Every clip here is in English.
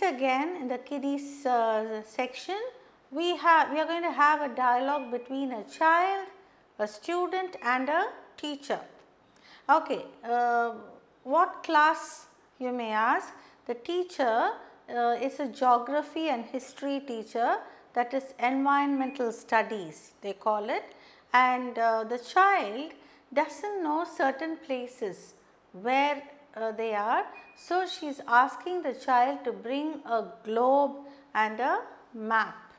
again in the kiddies section, we are going to have a dialogue between a child, a student and a teacher. Okay, what class you may ask? The teacher is a geography and history teacher, that is environmental studies they call it, and the child does not know certain places where they are. So, she is asking the child to bring a globe and a map,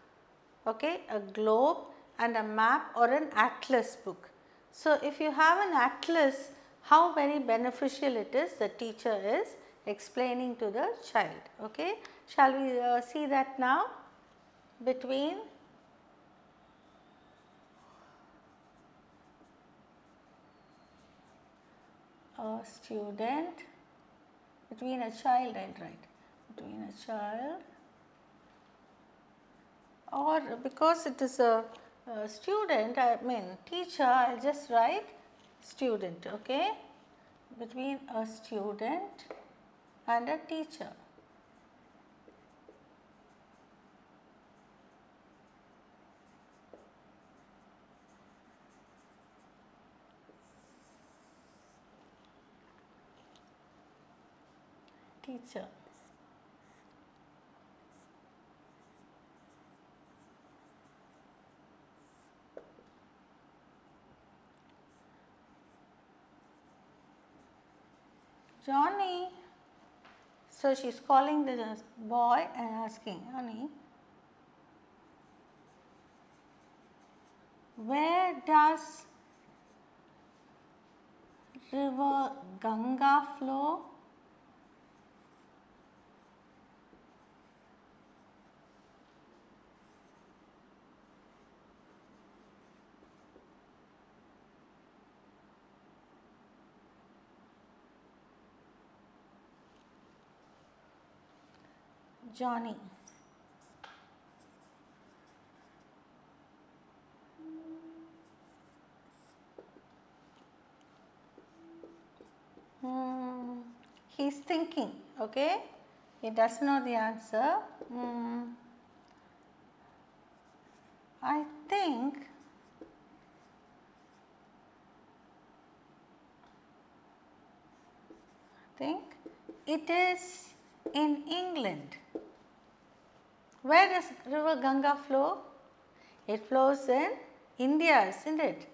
okay, a globe and a map or an atlas book. So, if you have an atlas, how very beneficial it is, the teacher is explaining to the child. Okay. Shall we see that now between a student, between a child I will write, between a child, or because it is a student, I mean teacher, I will just write student, okay, between a student and a teacher. Teacher. Johnny. So, she is calling the boy and asking, Johnny, where does river Ganga flow? Johnny. He is thinking, okay, he does not know the answer. I think it is in England. Where does river Ganga flow? It flows in India, isn't it?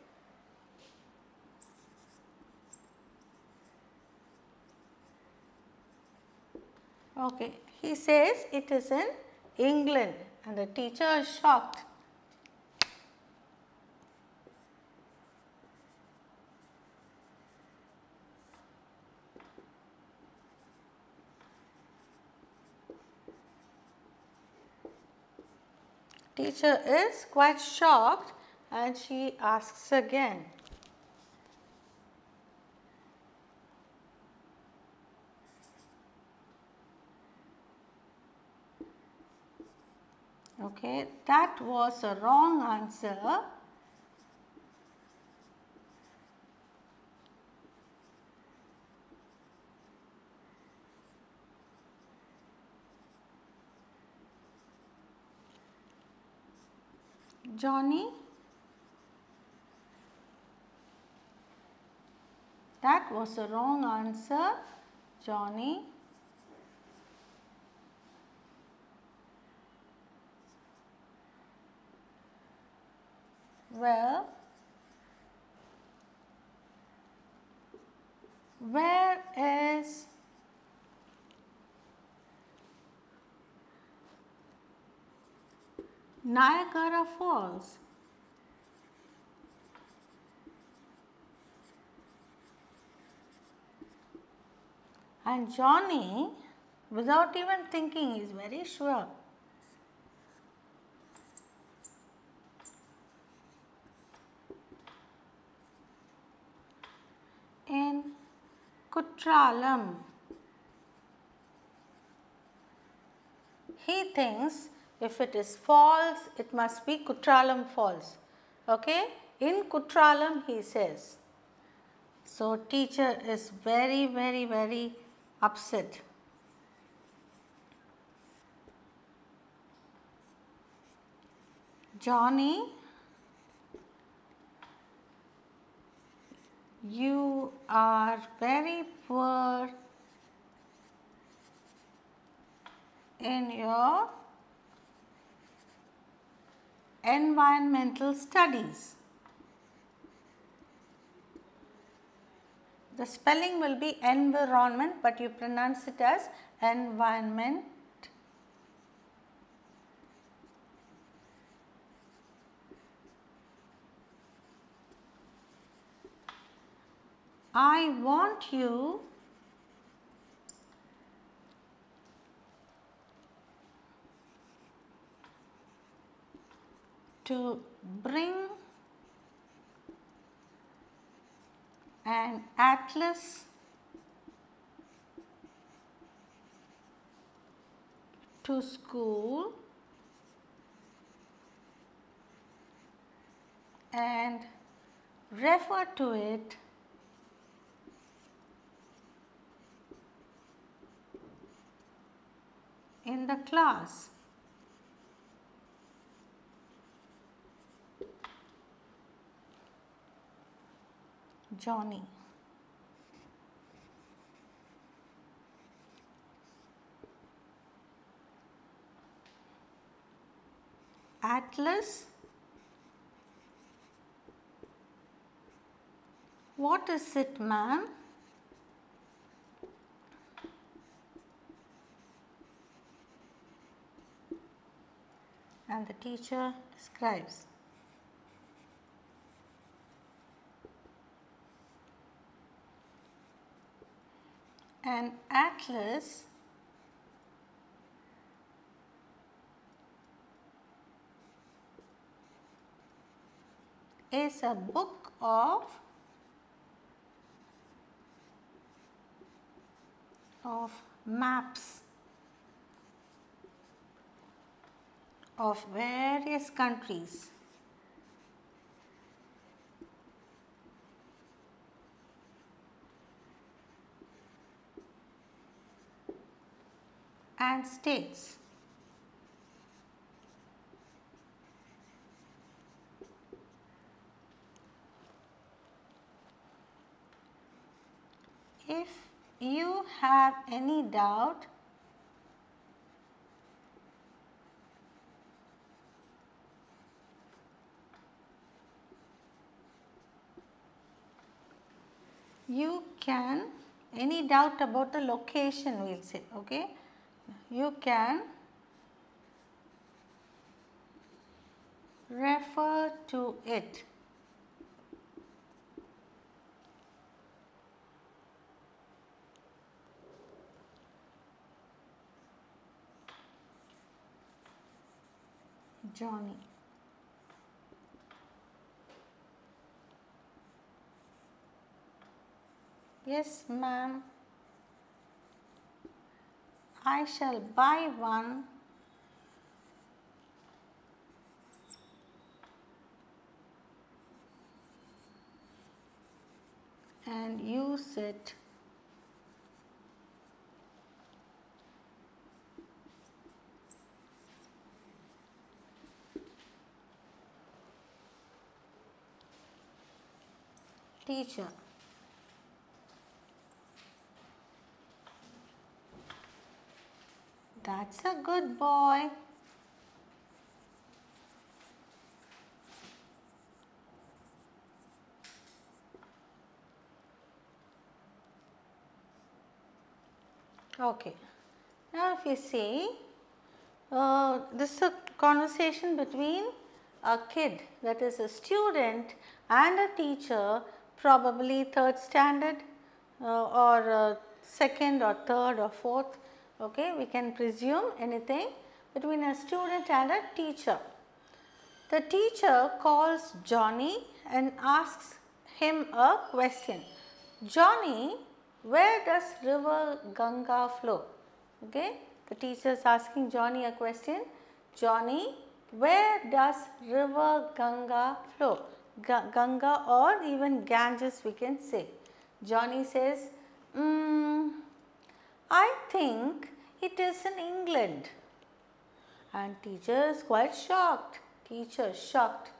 Okay, he says it is in England and the teacher is shocked. Teacher is quite shocked and she asks again. Okay, that was a wrong answer. Johnny, that was a wrong answer. Johnny, well, where is Niagara Falls? And Johnny, without even thinking, is very sure. In Kutralam. He thinks if it is falls, it must be Kutralam Falls. Okay? In Kutralam, he says. So, teacher is very upset. Johnny, you are very poor in your environmental studies. The spelling will be environment, but you pronounce it as environment. I want you to bring an atlas to school and refer to it in the class. Johnny. Atlas. What is it, ma'am? And the teacher describes. An atlas is a book of maps of various countries. And states. If you have any doubt, you can, any doubt about the location, we will say, okay, you can refer to it. Johnny. Yes, ma'am. I shall buy one and use it teacher. That's a good boy. Okay. Now, if you see, this is a conversation between a kid, that is a student, and a teacher, probably 3rd standard or 2nd or 3rd or 4th. Okay, we can presume anything between a student and a teacher. The teacher calls Johnny and asks him a question. Johnny, where does river Ganga flow? Okay, the teacher is asking Johnny a question. Johnny, where does river Ganga flow? Ganga or even Ganges we can say. Johnny says, I think it is in England. And teacher is quite shocked. Teacher shocked.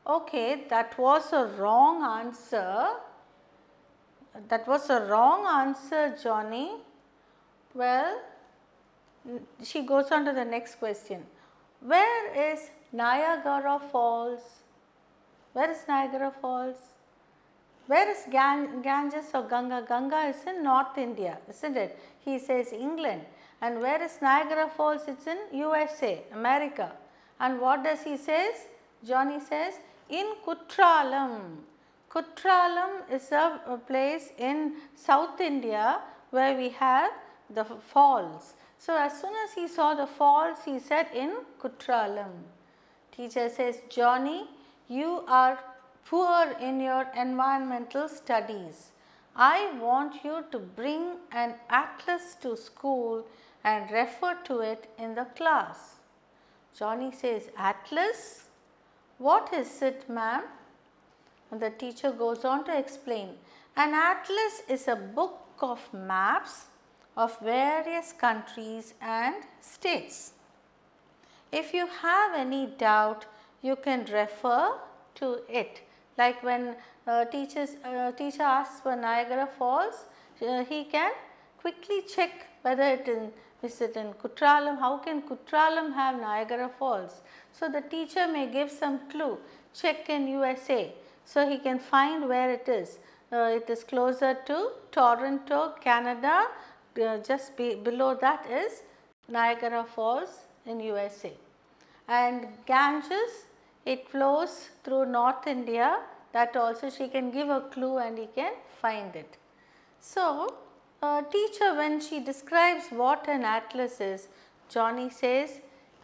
Okay, that was a wrong answer. That was a wrong answer, Johnny. Well, she goes on to the next question. Where is Niagara Falls? Where is Niagara Falls? Where is Ganges or Ganga? Ganga is in North India, isn't it? He says England. And where is Niagara Falls? It's in USA, America. And what does he says? Johnny says, in Kutralam. Kutralam is a place in South India where we have the falls. So, as soon as he saw the falls, he said in Kutralam. Teacher says, Johnny, you are poor in your environmental studies. I want you to bring an atlas to school and refer to it in the class. Johnny says, atlas? What is it, ma'am? And the teacher goes on to explain. An atlas is a book of maps of various countries and states. If you have any doubt, you can refer to it. Like when teacher asks for Niagara Falls, he can quickly check whether it is it in Kutralam. How can Kutralam have Niagara Falls? So, the teacher may give some clue, check in USA. So, he can find where it is. It is closer to Toronto, Canada. Just below that is Niagara Falls in USA. And Ganges, it flows through North India. That also she can give a clue and he can find it. So, teacher, when she describes what an atlas is, Johnny says,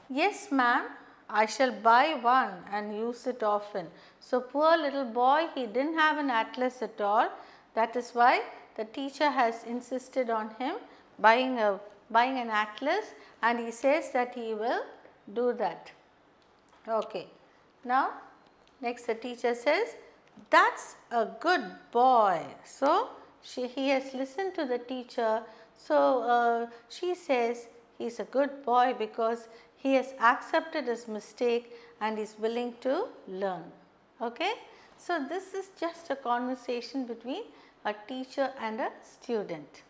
yes ma'am, I shall buy one and use it often. So, poor little boy, he didn't have an atlas at all. That is why the teacher has insisted on him buying an atlas, and he says that he will do that. Okay. Now, next the teacher says, that's a good boy. So, he has listened to the teacher. So, she says he is a good boy because he has accepted his mistake and is willing to learn. Okay. So, this is just a conversation between a teacher and a student.